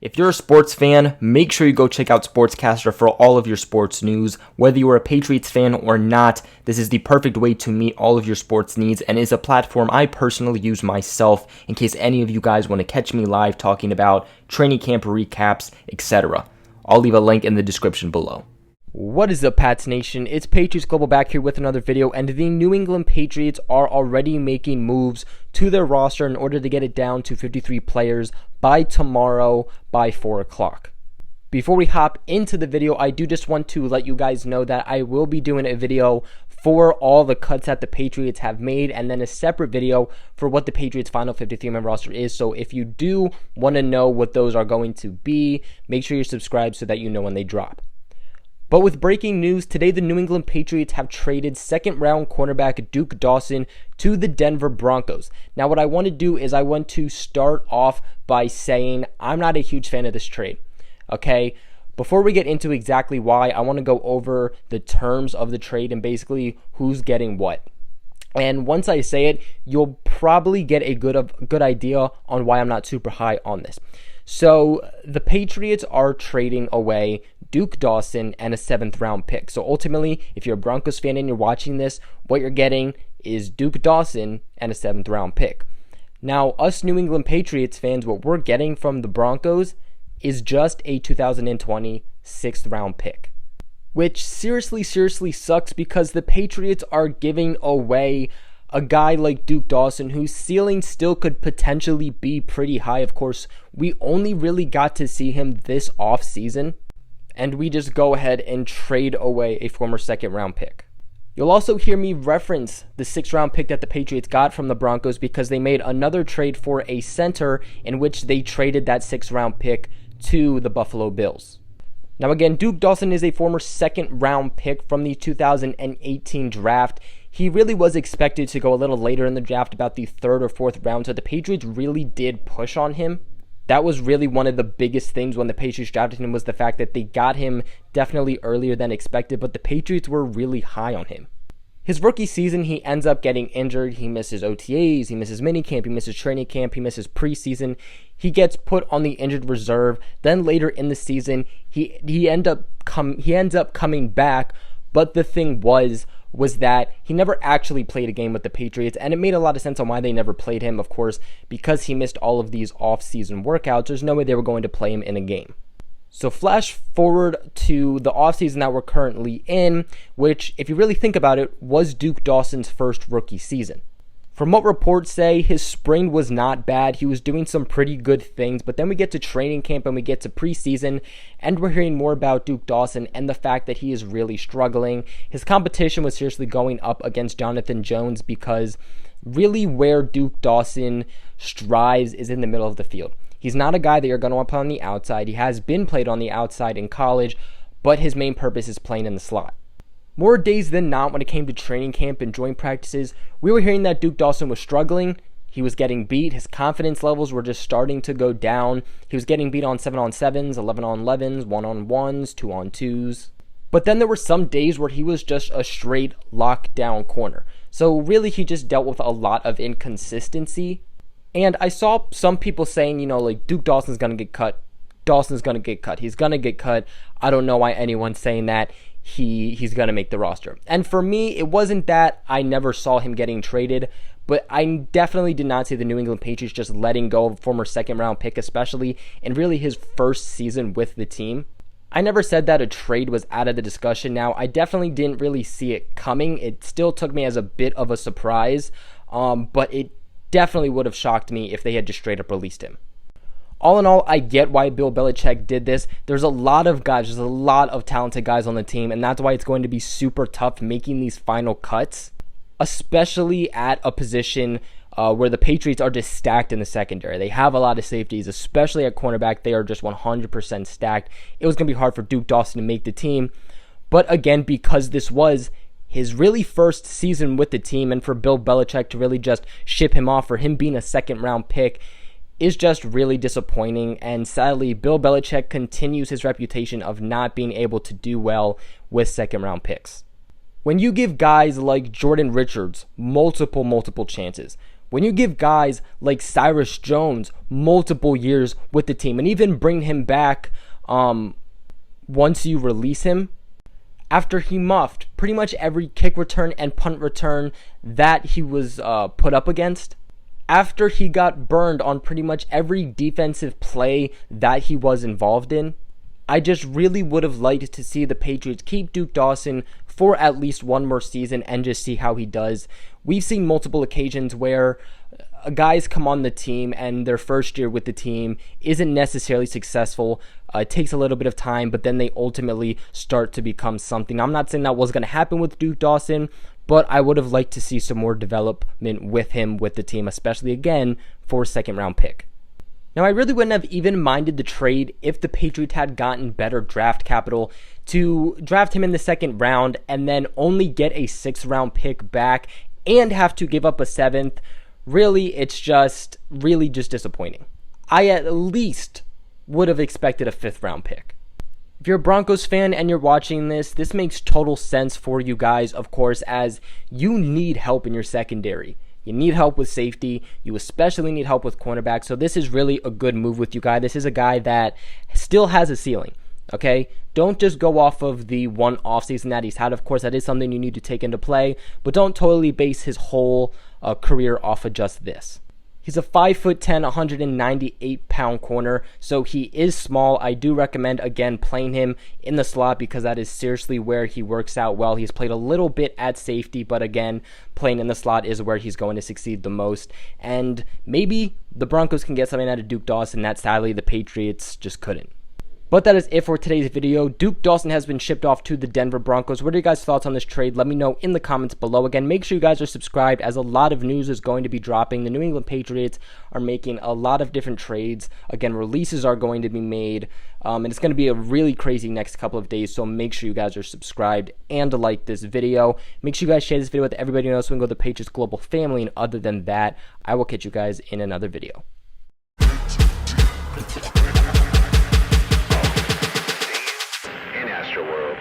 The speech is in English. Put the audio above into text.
If you're a sports fan, make sure you go check out SportsCastr for all of your sports news. Whether you are a Patriots fan or not, this is the perfect way to meet all of your sports needs and is a platform I personally use myself in case any of you guys want to catch me live talking about training camp recaps, etc. I'll leave a link in the description below. What is up, Pats Nation? It's Patriots Global back here with another video, and the New England Patriots are already making moves to their roster in order to get it down to 53 players by tomorrow by 4 o'clock. Before we hop into the video, I do just want to let you guys know that I will be doing a video for all the cuts that the Patriots have made, and then a separate video for what the Patriots' final 53-man roster is. So if you do want to know what those are going to be, make sure you're subscribed so that you know when they drop. But with breaking news, today the New England Patriots have traded second-round cornerback Duke Dawson to the Denver Broncos. Now, what I want to do is I want to start off by saying I'm not a huge fan of this trade, okay? Before we get into exactly why, I want to go over the terms of the trade and basically who's getting what. And once I say it, you'll probably get a good idea on why I'm not super high on this. So the Patriots are trading away Duke Dawson and a 7th round pick. So ultimately, if you're a Broncos fan and you're watching this, what you're getting is Duke Dawson and a 7th round pick. Now, us New England Patriots fans, what we're getting from the Broncos is just a 2020 6th round pick, which seriously sucks because the Patriots are giving away a guy like Duke Dawson whose ceiling still could potentially be pretty high. Of course, we only really got to see him this offseason, and we just go ahead and trade away a former 2nd round pick. You'll also hear me reference the 6th round pick that the Patriots got from the Broncos because they made another trade for a center in which they traded that 6th round pick to the Buffalo Bills. Now again, Duke Dawson is a former 2nd round pick from the 2018 draft. He really was expected to go a little later in the draft, about the 3rd or 4th round, so the Patriots really did push on him. That was really one of the biggest things when the Patriots drafted him, was the fact that they got him definitely earlier than expected, but the Patriots were really high on him. His rookie season, he ends up getting injured. He misses OTAs, he misses minicamp, he misses training camp, he misses preseason. He gets put on the injured reserve. Then later in the season, he ends up coming back, but the thing was that he never actually played a game with the Patriots, and it made a lot of sense on why they never played him. Of course, because he missed all of these off-season workouts, there's no way they were going to play him in a game. So flash forward to the offseason that we're currently in, which, if you really think about it, was Duke Dawson's first rookie season. From what reports say, his spring was not bad. He was doing some pretty good things, but then we get to training camp and we get to preseason, and we're hearing more about Duke Dawson and the fact that he is really struggling. His competition was seriously going up against Jonathan Jones because really where Duke Dawson strives is in the middle of the field. He's not a guy that you're going to want to play on the outside. He has been played on the outside in college, but his main purpose is playing in the slot. More days than not, when it came to training camp and joint practices, we were hearing that Duke Dawson was struggling. He was getting beat. His confidence levels were just starting to go down. He was getting beat on 7-on-7s, 11-on-11s, 1-on-1s, 2-on-2s. But then there were some days where he was just a straight lockdown corner. So really, he just dealt with a lot of inconsistency. And I saw some people saying, like, Duke Dawson's going to get cut. Dawson's going to get cut. He's going to get cut. I don't know why anyone's saying that. He's going to make the roster. And for me, it wasn't that I never saw him getting traded, but I definitely did not see the New England Patriots just letting go of a former 2nd round pick, especially in really his first season with the team. I never said that a trade was out of the discussion. Now, I definitely didn't really see it coming. It still took me as a bit of a surprise, but it definitely would have shocked me if they had just straight up released him. All in all, I get why Bill Belichick did this. There's a lot of talented guys on the team, and that's why it's going to be super tough making these final cuts, especially at a position where the Patriots are just stacked in the secondary. They have a lot of safeties, especially at cornerback. They are just 100% stacked. It was going to be hard for Duke Dawson to make the team, but again, because this was his really first season with the team, and for Bill Belichick to really just ship him off for him being a 2nd round pick is just really disappointing. And sadly, Bill Belichick continues his reputation of not being able to do well with 2nd round picks. When you give guys like Jordan Richards multiple chances, When you give guys like Cyrus Jones multiple years with the team and even bring him back once you release him, after he muffed pretty much every kick return and punt return that he was put up against, after he got burned on pretty much every defensive play that he was involved in, I just really would have liked to see the Patriots keep Duke Dawson for at least one more season and just see how he does. We've seen multiple occasions where guys come on the team and their first year with the team isn't necessarily successful. It takes a little bit of time, but then they ultimately start to become something. I'm not saying that was going to happen with Duke Dawson, but I would have liked to see some more development with him with the team, especially again for a second round pick. Now, I really wouldn't have even minded the trade if the Patriots had gotten better draft capital to draft him in the second round and then only get a 6th round pick back and have to give up a 7th. Really, it's just disappointing. I at least would have expected a 5th round pick. If you're a Broncos fan and you're watching this makes total sense for you guys, of course, as you need help in your secondary. You need help with safety. You especially need help with cornerback. So this is really a good move with you guys. This is a guy that still has a ceiling. Okay? Don't just go off of the one offseason that he's had. Of course, that is something you need to take into play, but don't totally base his whole career off of just this. He's a 5'10", 198-pound corner, so he is small. I do recommend, again, playing him in the slot because that is seriously where he works out well. He's played a little bit at safety, but again, playing in the slot is where he's going to succeed the most. And maybe the Broncos can get something out of Duke Dawson that sadly the Patriots just couldn't. But that is it for today's video. Duke Dawson has been shipped off to the Denver Broncos. What are your guys' thoughts on this trade? Let me know in the comments below. Again, make sure you guys are subscribed as a lot of news is going to be dropping. The New England Patriots are making a lot of different trades. Again, releases are going to be made. And it's going to be a really crazy next couple of days. So make sure you guys are subscribed and like this video. Make sure you guys share this video with everybody else so we can go to the Patriots Global family. And other than that, I will catch you guys in another video. World.